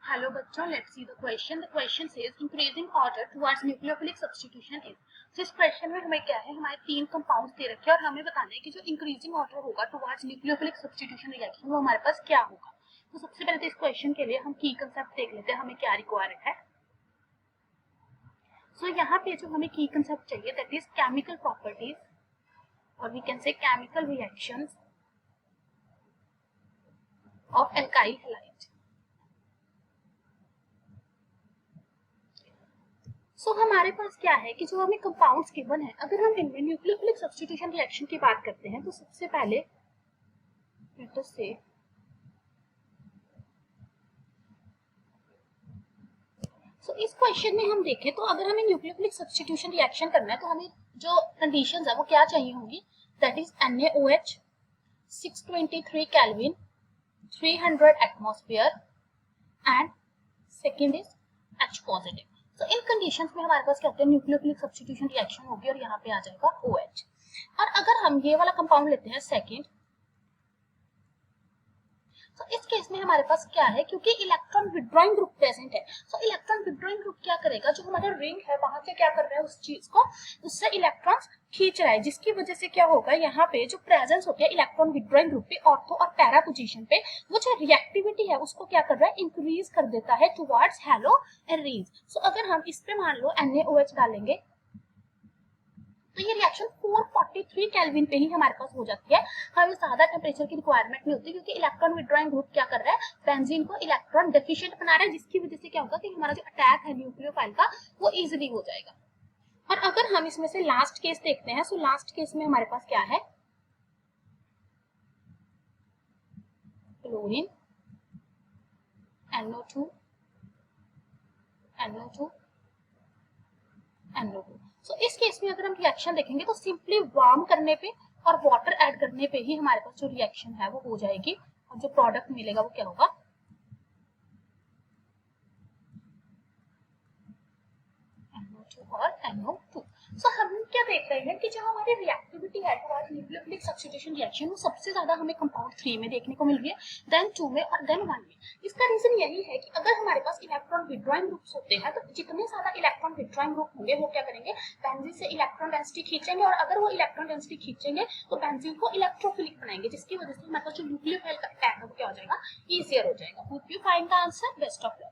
Hello बच्चों, let's see the question. The question says increasing order towards nucleophilic substitution is. तो इस question में हमें क्या है, हमारे तीन कंपाउंड्स दे रखे हैं और हमें बताना है कि जो इंक्रीजिंग ऑर्डर होगा टुवर्ड्स न्यूक्लियोफिलिक सब्स्टिट्यूशन रिएक्शन वो हमारे पास क्या होगा। तो सबसे पहले तो इस क्वेश्चन के लिए हम की कंसेप्ट देख लेते हैं, हमें क्या रिक्वायर्ड है। सो यहाँ पे जो हमें की कंसेप्ट चाहिए दैट इज केमिकल प्रॉपर्टीज और we can say chemical reactions of alkyl halide. So हमारे पास क्या है कि जो हमें कंपाउंड्स गिवन है, अगर हम इनमें न्यूक्लियोफिलिक सब्स्टिट्यूशन रिएक्शन की बात करते हैं तो सबसे पहले लेट अस से इस क्वेश्चन में हम देखें तो अगर हमें न्यूक्लियोफिलिक सब्स्टिट्यूशन रिएक्शन करना है तो हमें जो कंडीशंस है वो क्या चाहिए होंगी, that is NaOH 623 kelvin 300 atmosphere and second is H positive. तो इन कंडीशंस में हमारे पास क्या होता है, न्यूक्लियोफिलिक सब्स्टिट्यूशन रिएक्शन होगी और यहाँ पे आ जाएगा OH। और अगर हम ये वाला कंपाउंड लेते हैं सेकंड, तो इस केस में हमारे पास क्या है, क्योंकि इलेक्ट्रॉन विड्रॉइंग ग्रुप प्रेजेंट है, तो इलेक्ट्रॉन विड्रॉइंग ग्रुप क्या करेगा, जो हमारा रिंग है वहां से क्या कर रहा है उस चीज को, उससे इलेक्ट्रॉन्स खींच रहा है, जिसकी वजह से क्या होगा, यहाँ पे जो प्रेजेंस होती है इलेक्ट्रॉन विड्रॉइंग ग्रुप पे ऑर्थो और पैरा पोजीशन पे, वो जो रिएक्टिविटी है उसको क्या कर रहा है, इंक्रीज कर देता है टुवर्ड्स हैलो एरीज। सो अगर हम इस पे मान लो NaOH डालेंगे तो ये रिएक्शन 443 केल्विन पे ही हमारे पास हो जाती है। हमें ज्यादा टेम्परेचर की रिक्वायरमेंट नहीं होती, क्योंकि इलेक्ट्रॉन विड्रॉइंग ग्रुप क्या कर रहा है, बेंजीन को इलेक्ट्रॉन डेफिशिएंट बना रहा है, जिसकी वजह से क्या होगा कि हमारा जो अटैक है न्यूक्लियोफाइल का वो इजीली हो जाएगा। और अगर हम इसमें से लास्ट केस देखते हैं, सो लास्ट केस में हमारे पास क्या है, क्लोरीन NO2 NO2 NO2। सो इस केस में अगर हम रिएक्शन देखेंगे तो सिंपली वार्म करने पे और वाटर ऐड करने पे ही हमारे पास जो रिएक्शन है वो हो जाएगी और जो प्रोडक्ट मिलेगा वो क्या होगा, NO2 और NO2। सो हम क्या देख रहे हैं कि जो हमारी रिएक्टिविटी है टुवर्ड्स न्यूक्लियोफिलिक सब्स्टिट्यूशन रिएक्शन वो सबसे ज्यादा हमें कंपाउंड 3 में देखने को मिल रही है, देन 2 में और देन 1 में। इसका रीजन यही है कि अगर हमारे पास इलेक्ट्रॉन विड्रॉइंग ग्रुप्स होते हैं तो जितने ज्यादा इलेक्ट्रॉन विड्रॉइंग ग्रुप होंगे वो क्या करेंगे, बेंजीन से इलेक्ट्रॉन डेंसिटी खींचेंगे, और अगर वो इलेक्ट्रॉन डेंसिटी खींचेंगे तो बेंजीन को इलेक्ट्रोफिलिक बनाएंगे, जिसकी वजह से हमारे पास जो न्यूक्लियोफाइल का अटैक है वो क्या हो जाएगा, ईजियर हो जाएगा। Hope you find the answer. Best of luck.